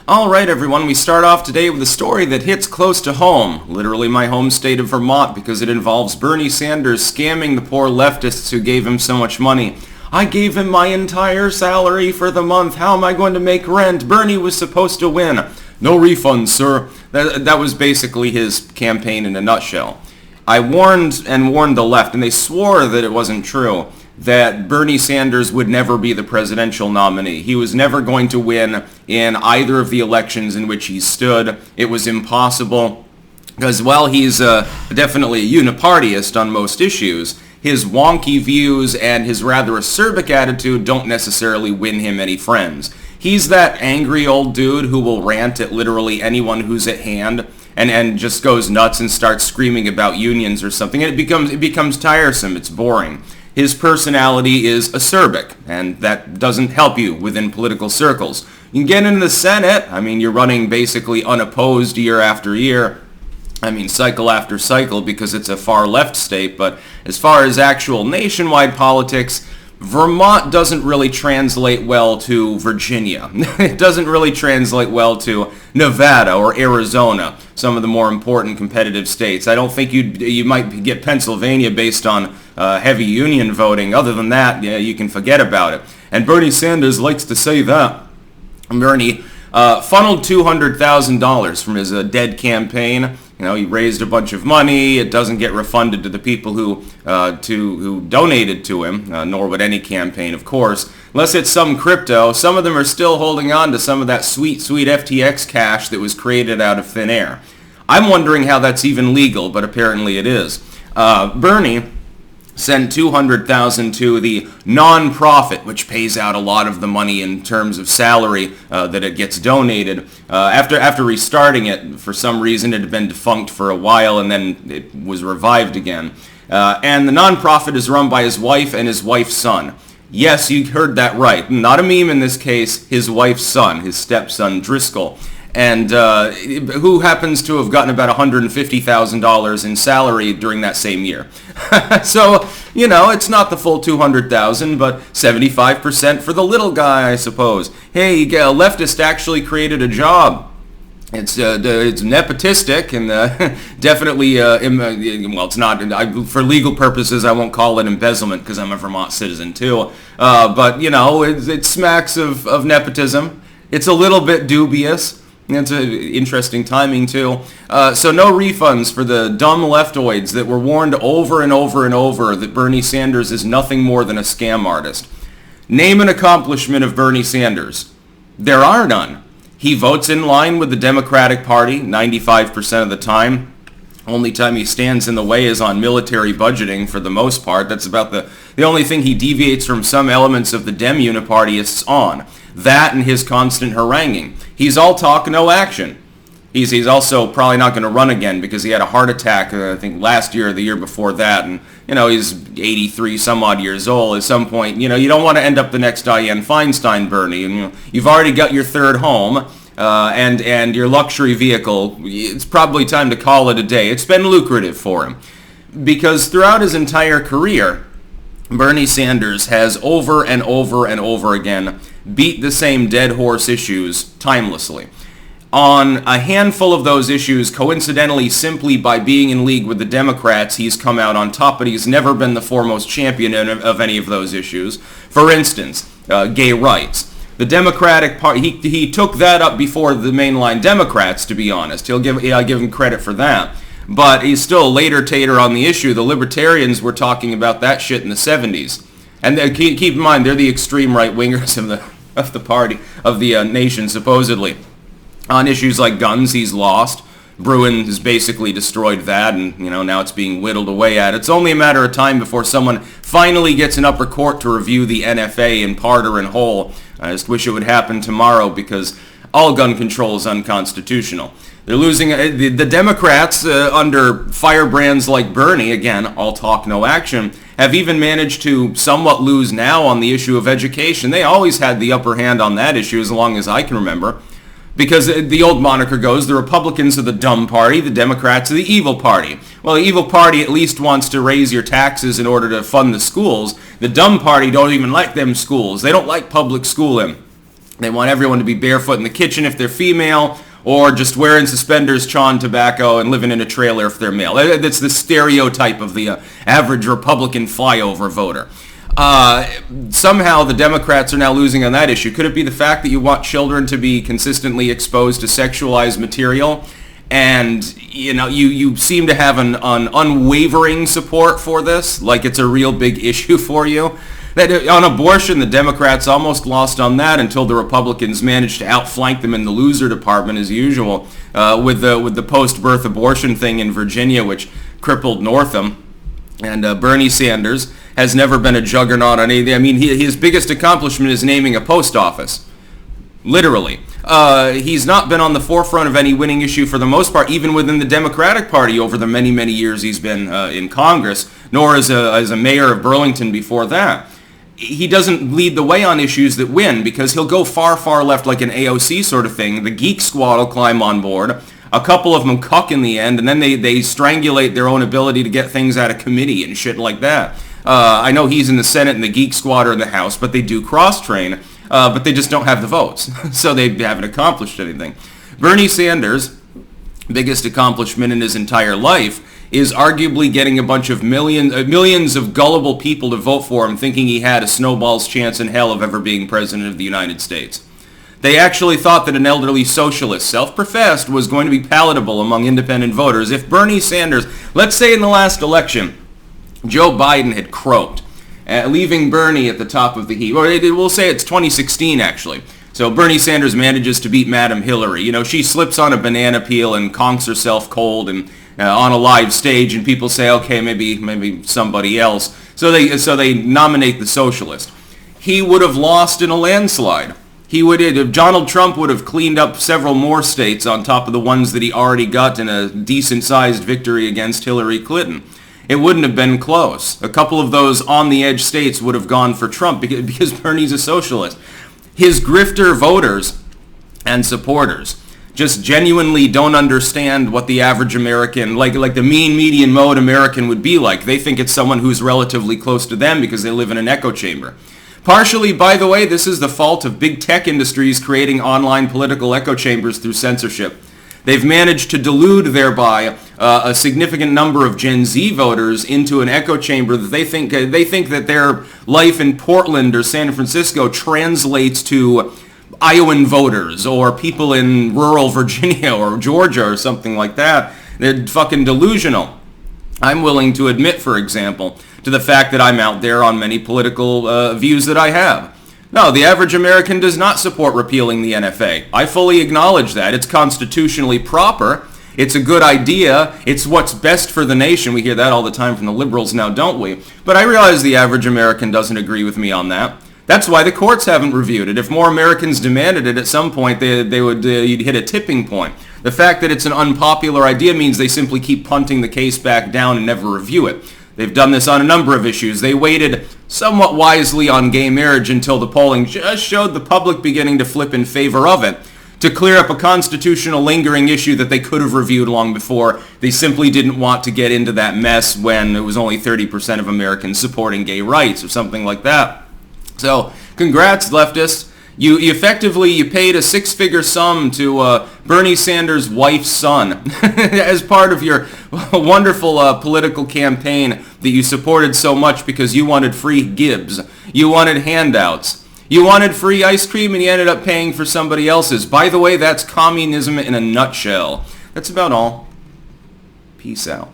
Alright everyone, we start off today with a story that hits close to home, literally my home state of Vermont, because it involves Bernie Sanders scamming the poor leftists who gave him so much money. I gave him my entire salary for the month. How am I going to make rent? Bernie was supposed to win. No refunds, sir. That was basically his campaign in a nutshell. I warned the left, and they swore that it wasn't true, that Bernie Sanders would never be the presidential nominee. He was never going to win in either of the elections in which he stood. It was impossible because while he's definitely a unipartyist on most issues, his wonky views and his rather acerbic attitude don't necessarily win him any friends. He's that angry old dude who will rant at literally anyone who's at hand and just goes nuts and starts screaming about unions or something. And it becomes tiresome. It's boring. His personality is acerbic, and that doesn't help you within political circles. You can get into the Senate. I mean, you're running basically unopposed year after year. I mean, cycle after cycle because it's a far left state. But as far as actual nationwide politics, Vermont doesn't really translate well to Virginia. It doesn't really translate well to Nevada or Arizona, some of the more important competitive states. I don't think you might get Pennsylvania based on heavy union voting. Other than that, yeah, you can forget about it. And Bernie Sanders likes to say that. Bernie funneled $200,000 from his dead campaign. You know, he raised a bunch of money. It doesn't get refunded to the people who donated to him, nor would any campaign, of course. Unless it's some crypto. Some of them are still holding on to some of that sweet, sweet FTX cash that was created out of thin air. I'm wondering how that's even legal, but apparently it is. Bernie sent $200,000 to the non-profit, which pays out a lot of the money in terms of salary that it gets donated. After restarting it, for some reason it had been defunct for a while and then it was revived again. And the non-profit is run by his wife and his wife's son. Yes, you heard that right. Not a meme in this case, his wife's son, his stepson Driscoll. And who happens to have gotten about $150,000 in salary during that same year. So, you know, it's not the full $200,000, but 75% for the little guy, I suppose. Hey, a leftist actually created a job. It's nepotistic and definitely, well, it's not, for legal purposes, I won't call it embezzlement because I'm a Vermont citizen too. But, you know, it smacks of nepotism. It's a little bit dubious. It's interesting timing, too. So no refunds for the dumb leftoids that were warned over and over and over that Bernie Sanders is nothing more than a scam artist. Name an accomplishment of Bernie Sanders. There are none. He votes in line with the Democratic Party 95% of the time. Only time he stands in the way is on military budgeting for the most part. That's about the only thing he deviates from some elements of the Dem unipartyists on. That and his constant haranguing. He's all talk, no action. He's also probably not going to run again because he had a heart attack, I think, last year or the year before that. And, you know, he's 83 some odd years old. At some point, you know, you don't want to end up the next Dianne Feinstein, Bernie. And, you know, you've already got your third home and your luxury vehicle. It's probably time to call it a day. It's been lucrative for him because throughout his entire career, Bernie Sanders has over and over and over again beat the same dead horse issues timelessly. On a handful of those issues, coincidentally, simply by being in league with the Democrats, he's come out on top, but he's never been the foremost champion of any of those issues. For instance, gay rights. The Democratic Party, he took that up before the mainline Democrats, to be honest. I'll give him credit for that. But he's still a later tater on the issue. The Libertarians were talking about that shit in the 70s. And keep in mind, they're the extreme right-wingers of the party, of the nation, supposedly. On issues like guns, he's lost. Bruin has basically destroyed that, and you know now it's being whittled away at. It's only a matter of time before someone finally gets an upper court to review the NFA in part or in whole. I just wish it would happen tomorrow because all gun control is unconstitutional. They're losing the Democrats under firebrands like Bernie, again, all talk, no action, have even managed to somewhat lose now on the issue of education. They always had the upper hand on that issue as long as I can remember. Because the old moniker goes, the Republicans are the dumb party, the Democrats are the evil party. Well, the evil party at least wants to raise your taxes in order to fund the schools. The dumb party don't even like them schools. They don't like public schooling. They want everyone to be barefoot in the kitchen if they're female, or just wearing suspenders, chawing tobacco, and living in a trailer if they're male. That's the stereotype of the average Republican flyover voter. Somehow the Democrats are now losing on that issue. Could it be the fact that you want children to be consistently exposed to sexualized material? And, you seem to have an unwavering support for this, like it's a real big issue for you. That on abortion, the Democrats almost lost on that until the Republicans managed to outflank them in the loser department as usual, with the post-birth abortion thing in Virginia, which crippled Northam. And Bernie Sanders has never been a juggernaut on anything. I mean, his biggest accomplishment is naming a post office. Literally. He's not been on the forefront of any winning issue for the most part, even within the Democratic Party over the many, many years he's been in Congress, nor as a mayor of Burlington before that. He doesn't lead the way on issues that win because he'll go far, far left like an AOC sort of thing. The Geek Squad will climb on board. A couple of them cuck in the end, and then they strangulate their own ability to get things out of committee and shit like that. I know he's in the Senate and the Geek Squad are in the House, but they do cross-train, but they just don't have the votes, so they haven't accomplished anything. Bernie Sanders' biggest accomplishment in his entire life is arguably getting a bunch of millions of gullible people to vote for him, thinking he had a snowball's chance in hell of ever being president of the United States. They actually thought that an elderly socialist, self-professed, was going to be palatable among independent voters. If Bernie Sanders, let's say in the last election, Joe Biden had croaked, leaving Bernie at the top of the heap, or we'll say it's 2016 actually. So Bernie Sanders manages to beat Madam Hillary. She slips on a banana peel and conks herself cold and on a live stage, and people say, okay, maybe somebody else. So they nominate the socialist. He would have lost in a landslide. Donald Trump would have cleaned up several more states on top of the ones that he already got in a decent-sized victory against Hillary Clinton. It wouldn't have been close. A couple of those on-the-edge states would have gone for Trump because Bernie's a socialist. His grifter voters and supporters just genuinely don't understand what the average American, like the mean median mode American would be like. They think it's someone who's relatively close to them because they live in an echo chamber. Partially, by the way, this is the fault of big tech industries creating online political echo chambers through censorship. They've managed to delude thereby a significant number of Gen Z voters into an echo chamber that they think that their life in Portland or San Francisco translates to Iowan voters or people in rural Virginia or Georgia or something like that. They're fucking delusional. I'm willing to admit, for example, to the fact that I'm out there on many political views that I have. No, the average American does not support repealing the NFA. I fully acknowledge that. It's constitutionally proper. It's a good idea. It's what's best for the nation. We hear that all the time from the liberals now, don't we? But I realize the average American doesn't agree with me on that. That's why the courts haven't reviewed it. If more Americans demanded it, at some point you'd hit a tipping point. The fact that it's an unpopular idea means they simply keep punting the case back down and never review it. They've done this on a number of issues. They waited somewhat wisely on gay marriage until the polling just showed the public beginning to flip in favor of it to clear up a constitutional lingering issue that they could have reviewed long before. They simply didn't want to get into that mess when it was only 30% of Americans supporting gay rights or something like that. So, congrats, leftists. You effectively paid a six-figure sum to Bernie Sanders' wife's son as part of your wonderful political campaign that you supported so much because you wanted free gibs. You wanted handouts. You wanted free ice cream and you ended up paying for somebody else's. By the way, that's communism in a nutshell. That's about all. Peace out.